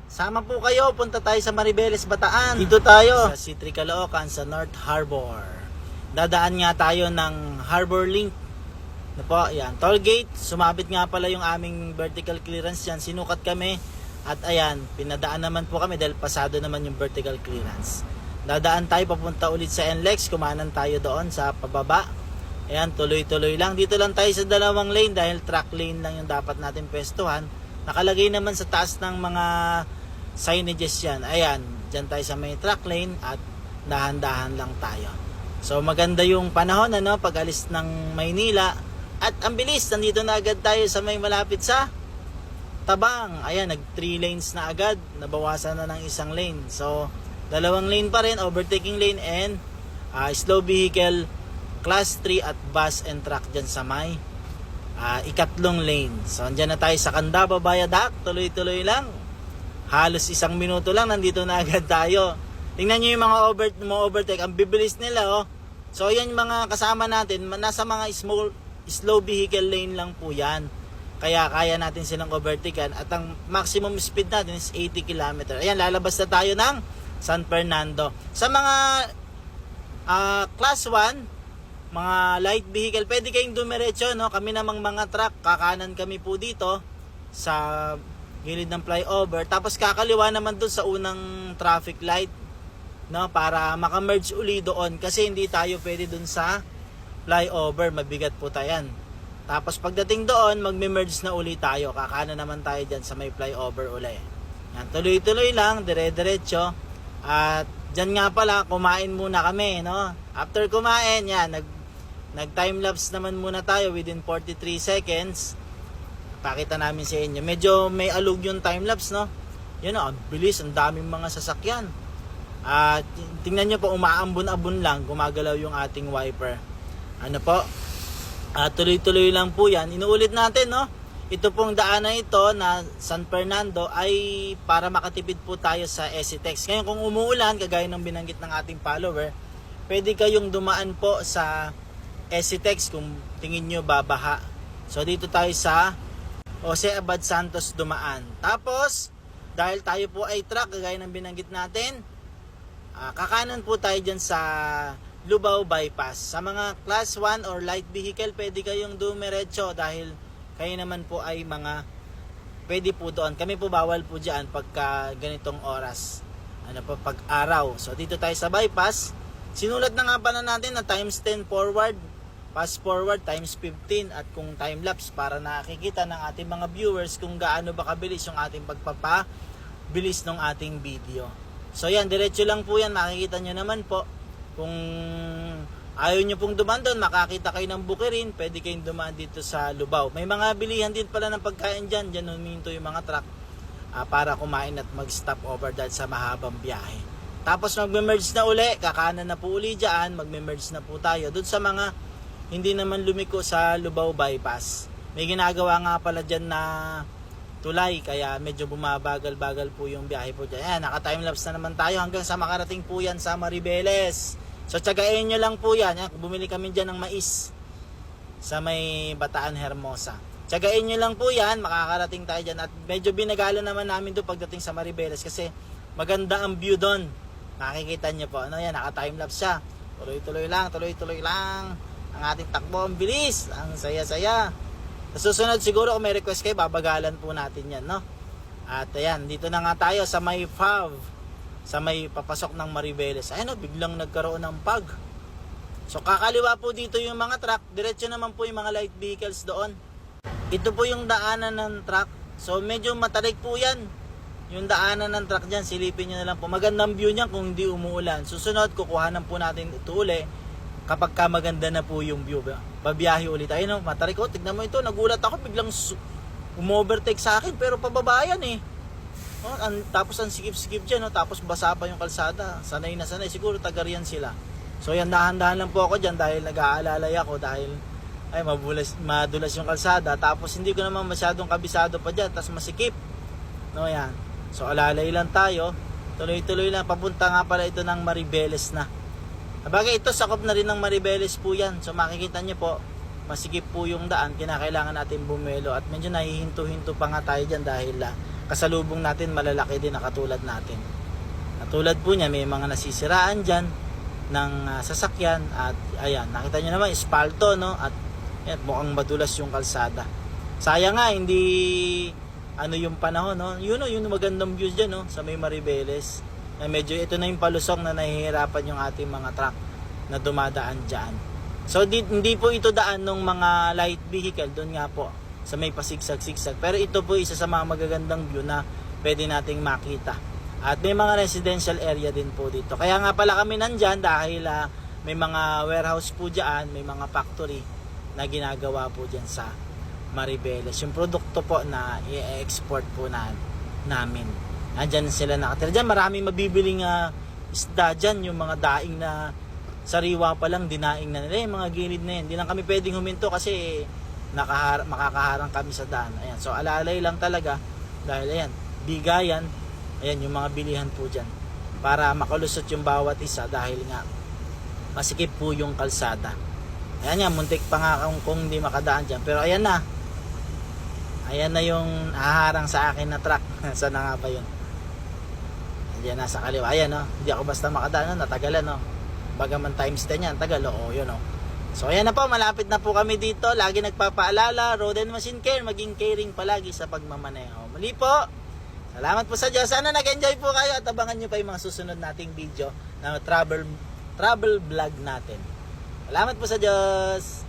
Sama po kayo, punta tayo sa Maribeles, Bataan. Dito tayo sa C3 Caloocan sa North Harbor. Dadaan nga tayo ng Harbor Link. Ano po, yan, toll gate. Sumabit nga pala yung aming vertical clearance yan. Sinukat kami at ayan, pinadaan naman po kami dahil pasado naman yung vertical clearance. Dadaan tayo papunta ulit sa NLEX, kumanan tayo doon sa pababa. Ayan, tuloy-tuloy lang. Dito lang tayo sa dalawang lane dahil track lane lang yung dapat natin pwestuhan. Nakalagay naman sa taas ng mga signages yan. Ayan, dyan tayo sa may track lane at dahan-dahan lang tayo. So maganda yung panahon pag alis ng Maynila. At ang bilis, nandito na agad tayo sa may malapit sa Tabang. Ayan, nag 3 lanes na agad. Nabawasan na ng isang lane. So, dalawang lane pa rin, overtaking lane and slow vehicle class 3 at bus and truck dyan sa may ikatlong lane. So andyan na tayo sa Candaba Viaduct. Tuloy-tuloy lang. Halos 1 minuto lang nandito na agad tayo. Tingnan nyo yung mga overtake. Ang bibilis nila So yan yung mga kasama natin. Nasa mga slow vehicle lane lang po yan. Kaya kaya natin silang overtaken. At ang maximum speed natin is 80 km. Ayan, lalabas na tayo ng San Fernando. Sa mga class 1, mga light vehicle, pwede kayong dumiretso, Kami namang mga truck, kakanan kami po dito sa gilid ng flyover. Tapos kakaliwa naman doon sa unang traffic light, para maka-merge uli doon kasi hindi tayo pwede doon sa flyover, mabigat po tayo. Tapos pagdating doon, magme-merge na uli tayo. Kakanan naman tayo diyan sa may flyover uli. Yan, tuloy-tuloy lang, dire-diretso. At diyan nga pala, kumain muna kami, After kumain, yan, nag-time-lapse naman muna tayo within 43 seconds. Pakita namin sa inyo. Medyo may alog yung time-lapse, Yan ang bilis, ang daming mga sasakyan. At tingnan nyo po, umaambon-abon lang, gumagalaw yung ating wiper. Ano po? Tuloy-tuloy lang po yan. Inuulit natin, Ito pong daanan ito na San Fernando ay para makatipid po tayo sa SCTEX. Ngayon kung umuulan, kagaya ng binanggit ng ating follower, pwede kayong dumaan po sa SCTEX kung tingin nyo babaha. So dito tayo sa Jose Abad Santos dumaan. Tapos, dahil tayo po ay truck, kagaya ng binanggit natin, kakanan po tayo dyan sa Lubao Bypass. Sa mga class 1 or light vehicle, pwede kayong dumiretso dahil kayo naman po ay pwede po doon. Kami po bawal po dyan pagka ganitong oras. Pag araw. So dito tayo sa bypass. Sinulat na nga pala natin na times 10 forward, fast forward times 15 at kung time lapse para nakikita ng ating mga viewers kung gaano ba kabilis yung ating pagpapabilis ng ating video. So yan, diretso lang po yan, makikita nyo naman po. Kung ayaw nyo pong dumaan doon, makakita kayo ng Bukirin, pwede kayong dumaan dito sa Lubao. May mga bilihan din pala ng pagkain dyan, dyan huminto yung mga truck para kumain at mag-stop over dahil sa mahabang biyahe. Tapos magme-merge na uli, kakanan na po uli dyan, magme-merge na po tayo doon sa mga hindi naman lumiko sa Lubao Bypass. May ginagawa nga pala dyan na tulay, kaya medyo bumabagal-bagal po yung biyahe po dyan. Ayan, naka-timelapse na naman tayo hanggang sa makarating po yan sa Maribeles. So tsagain nyo lang po yan. Bumili kami dyan ng mais sa may Bataan Hermosa. Tsagain nyo lang po yan, makakarating tayo dyan. At medyo binagalo naman namin doon pagdating sa Maribeles kasi maganda ang view doon. Makikita nyo po. Yan, naka-timelapse siya. Tuloy-tuloy lang. Ang ating takbo, ang bilis. Ang saya-saya. Sa susunod siguro kung may request kayo, babagalan po natin yan, At ayan, dito na nga tayo sa may FAV. Sa may papasok ng Maribeles. Ayun, biglang nagkaroon ng pag. So kakaliwa po dito yung mga truck. Diretso naman po yung mga light vehicles doon. Ito po yung daanan ng truck. So medyo matarik po yan. Yung daanan ng truck dyan, silipin nyo na lang po. Magandang view niyan kung hindi umuulan. Susunod, kukuhanan po natin ito uli kapag ka maganda na po yung view. Babiyahe ulit. Ayun, matarik. Tignan mo ito. Nagulat ako. Biglang umovertake sa akin. Pero pababa yan tapos ang sikip-sikip dyan. Tapos basa pa yung kalsada. Sanay na sanay. Siguro tagarian sila. So yan, dahan-dahan lang po ako dyan dahil nag-aalalay ako. Dahil madulas yung kalsada. Tapos hindi ko naman masyadong kabisado pa dyan. Tapos masikip. Yan. So alalay lang tayo. Tuloy-tuloy lang. Papunta nga pala ito ng Maribeles na. Bagay ito, sakop na rin ng Maribeles po yan. So makikita nyo po, masikip po yung daan. Kinakailangan natin bumelo. At medyo nahihinto-hinto pa nga tayo dyan dahil kasalubong natin malalaki din na katulad natin. Katulad po niya, may mga nasisiraan dyan ng sasakyan at ayan, nakita nyo naman, espalto, no? At yan, mukhang madulas yung kalsada. Sayang nga, hindi ano yung panahon, no? Yun, no, yung magandang views dyan, no? Sa may Maribeles. Medyo ito na yung palusong na nahihirapan yung ating mga truck na dumadaan dyan. So hindi po ito daan ng mga light vehicle, doon nga po sa may pasigsag-sigsag. Pero ito po isa sa mga magagandang view na pwede nating makita. At may mga residential area din po dito. Kaya nga pala kami nandyan dahil may mga warehouse po dyan, may mga factory na ginagawa po dyan sa Maribeles. Yung produkto po na i-export po namin. Nandyan sila nakatira. Dyan maraming mabibiling isda dyan, yung mga daing na sariwa pa lang, dinaing na nila. Yung mga gilid na yan. Hindi lang kami pwedeng huminto kasi makakaharang kami sa daan. Ayan. So alalay lang talaga dahil ayan, bigayan. Ayan yung mga bilihan po dyan. Para makalusot yung bawat isa dahil nga masikip po yung kalsada. Ayan nga, muntik pa nga kung hindi makadaan dyan. Pero ayan na. Ayan na yung haharang sa akin na truck. Saan na nga ba yun? Ayan na sa kaliwa. Ayan no. Hindi ako basta makadaan. No? Natagalan no. Bagaman times 10 yan. Tagal o. Yun no. So ayan na po. Malapit na po kami dito. Lagi nagpapaalala. Road and Machine Care. Maging caring palagi sa pagmamaneho. Muli po. Salamat po sa Diyos. Sana nag-enjoy po kayo at abangan nyo pa yung mga susunod nating video na travel vlog natin. Salamat po sa Diyos.